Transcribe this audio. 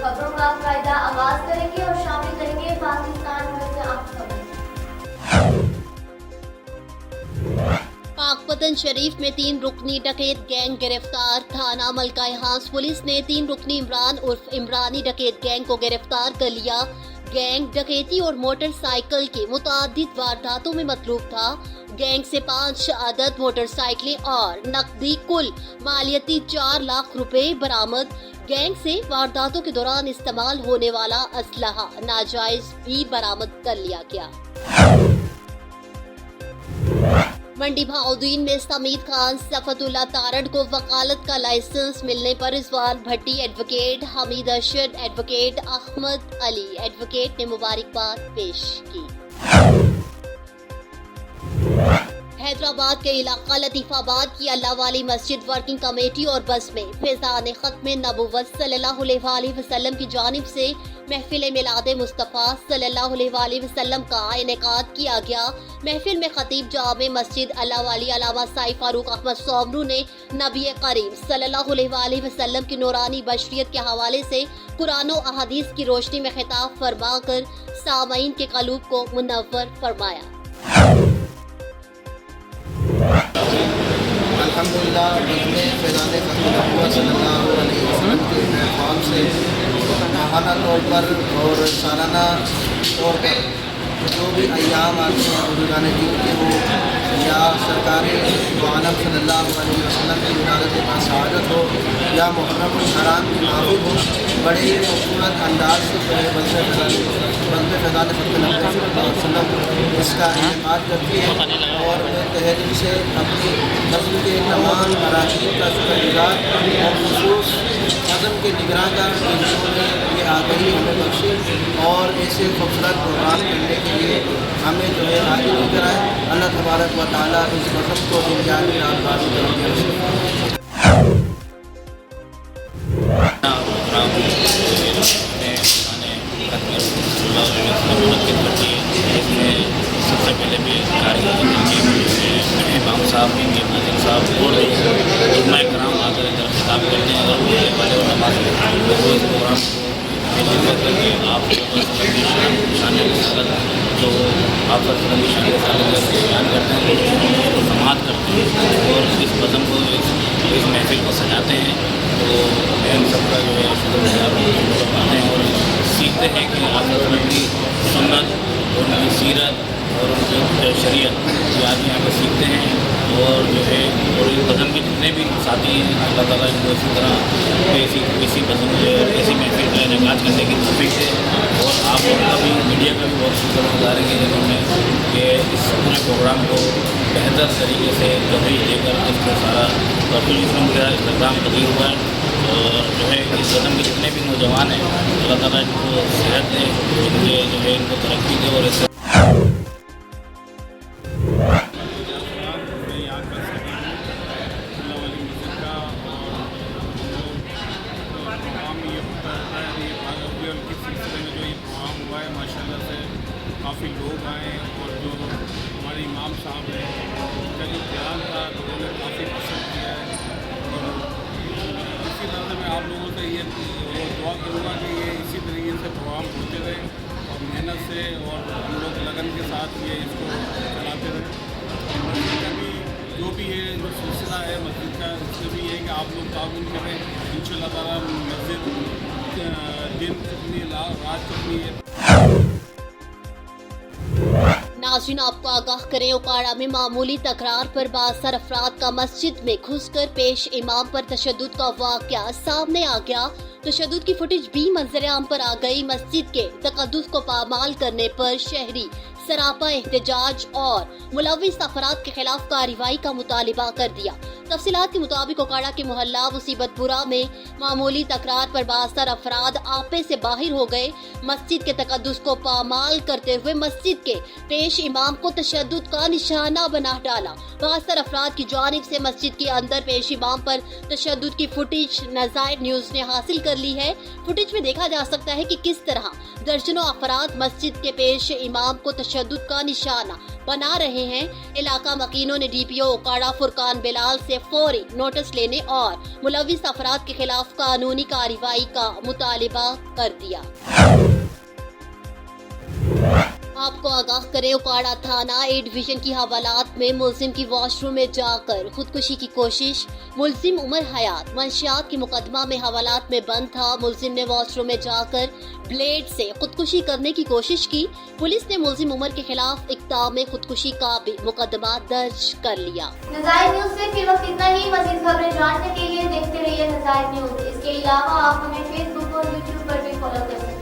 खबरों का कायदा आगाज करेंगे और शामिल करेंगे पाकिस्तान में से अहम खबरें। पाकपतन शरीफ में 3 रुकनी डकैत गैंग गिरफ्तार। थाना मलका हांस पुलिस ने 3 रुकनी इमरान उर्फ इमरानी डकैत गैंग को गिरफ्तार कर लिया। गैंग डकैती और मोटरसाइकिल की मुतादिद वारदातों में मतलूब था। गैंग से 5 अदद मोटरसाइकिलें और नकदी कुल मालियती 4 लाख रुपए बरामद। गैंग से वारदातों के दौरान इस्तेमाल होने वाला असलहा नाजायज भी बरामद कर लिया गया। मंडी बहाउद्दीन में समीर खान सफतुल्ला तारड़ को वकालत का लाइसेंस मिलने पर Rizwan Bhatti, advocate Hamid Arshad, advocate Ahmed Ali advocate ने मुबारकबाद पेश की। हैदराबाद के इलाका लतीफाबाद की अल्लाह वाली मस्जिद वर्किंग कमेटी और बस में फैज़ान ख़त्म नबुव्वत सल्लल्लाहु अलैहि वसल्लम की जानिब से महफिल मिलाद मुस्तफ़ा सल्लल्लाहु अलैहि वसल्लम का इनेकाद किया गया। महफिल में खतीब जामे मस्जिद अल्लाह वाली अल्लामा साई फारूक अहमद सोमरू ने नबी करीम सल्लल्लाहु अलैहि वसल्लम की नूरानी बशरियत के हवाले से कुरान और अहादीस की रोशनी में खिताब फरमाकर सामईन के क़ल्ब को मुनव्वर फरमाया। अल्हम्दुलिल्लाह फैज़ान ख़त्म सल्लल्लाहु अलैहि वसल्लम के पैगाम से माहाना तौर पर और सालाना तौर पर जो भी अय्याम आते हैं बुजुर्गान दीन के हो या सरकार आलम सल्लल्लाहु अलैहि वसल्लम की विलादत का शहादत हो या मुहर्रम हराम की माफ़ी हो, बड़े ही खूबसूरत अंदाज से बंद फैज़ान ख़त्म इसका इनेकाद करती है और मैं तहे दिल से अपनी नस्ल के तमाम अराकीन का शुक्रगुज़ार और खुसूस नज़म के निगरान का जिन्होंने ये आगाही हमें बख्शी और ऐसे खूबसूरत प्रोग्राम करने के लिए हमें जो है आगे कराए। अल्लाह तबारक व तआला इस नज़म को दुनिया में आबादी करेंगे। सबसे पहले भी इमाम साहब नाज़िम साहब बोल रही है कराम आकर इधर खिताब करते हैं और वाले नमाज इस प्रोग्राम को करके आप जो आप बयान करते हैं तो समाज करते हैं और इस बज़म को इस महफिल को सजाते हैं। तो मैं इन सबका जो है शुक्रगुज़ार करते हैं और सीखते हैं कि आप की सुन्नत और उनकी सीरत और उनकी शरीयत ये आदमी यहाँ पर सीखते हैं और जो है और इस बज़म के जितने भी साथी हैं अल्लाह ताला इनको इसी तरह इसी बज़म ऐसी महफिल का इनेकाद करने की तौफीक है। और आप लोगों का भी मीडिया का भी बहुत शुक्रगुज़ार है कि जिन्होंने ये इस पूरे प्रोग्राम को बेहतर तरीके से कवरेज देकर इसको सारा इसमें मेरा इस्तेमाल पदीर हुआ है। और जो है इस बज़म के जितने भी नौजवान हैं अल्लाह ताला इनको सेहत दे, इनके जो है इनको तरक्की दे और इससे माशाल्लाह से काफ़ी लोग आए और जो हमारे इमाम साहब हैं उनका जो बयान था लोगों ने काफ़ी पसंद किया है। और इसी तरह से मैं आप लोगों से ये दुआ करूँगा कि ये इसी तरीके से प्रोग्राम होते रहे और मेहनत से और हम लोग लगन के साथ ये इसको चलाते रहे। मस्जिद का भी जो भी ये जो सिलसिला है मस्जिद का, इससे भी ये है कि आप लोग ताउन करें। इंशाअल्लाह ताला मस्जिद दिन कितनी रात कितनी है। नाज़रीन आपको आगाह करें, उकाड़ा में मामूली तकरार पर बासर अफराद का मस्जिद में घुसकर पेश इमाम पर तशद्दुद का वाक़या सामने आ गया। तशद्दुद की फुटेज भी मंजर आम पर आ गई। मस्जिद के तकद्दुस को पामाल करने पर शहरी सरापा एहतजाज और मुलव्विस अफराद के खिलाफ कार्रवाई का मुतालिबा कर दिया। तफसीलात के मुताबिक उकाड़ा के मोहल्ला मुसीबतपुरा में मामूली तकरार पर बासर अफराद आपे से बाहर हो गए। मस्जिद के तकद्दुस को पामाल करते हुए मस्जिद के पेश इमाम को तशद्दुद का निशाना बना डाला। बासर अफराद की जानिब से मस्जिद के अंदर पेश इमाम पर तशद्दुद की फुटेज नज़ायर न्यूज ने हासिल कर ली है। फुटेज में देखा जा सकता है कि किस तरह दर्जनों अफराद मस्जिद के पेश इमाम को तशद्दुद का निशाना बना रहे हैं। इलाका मकीनों ने DPO ओकाड़ा फुरकान बिलाल से फौरी नोटिस लेने और मुलविस अफराद के खिलाफ कानूनी कार्रवाई का मुतालिबा कर दिया। आपको आगाह करें, उकाड़ा थाना ए डिवीजन की हवालात में मुलजिम की वॉशरूम में जाकर खुदकुशी की कोशिश। मुलजिम उमर हयात मंशियात की मुकदमा में हवालात में बंद था। मुलजिम ने वॉशरूम में जाकर ब्लेड से खुदकुशी करने की कोशिश की। पुलिस ने मुलजिम उमर के खिलाफ इक़दाम में खुदकुशी का भी मुकदमा दर्ज कर लिया। नज़ाइर न्यूज़ से फिर वक्त इतना ही। मज़ीद खबरें जानने के लिए देखते रहिए नज़ाइर न्यूज़। इसके अलावा आप हमें फेसबुक और यूट्यूब पर भी फॉलो कर सकते हैं।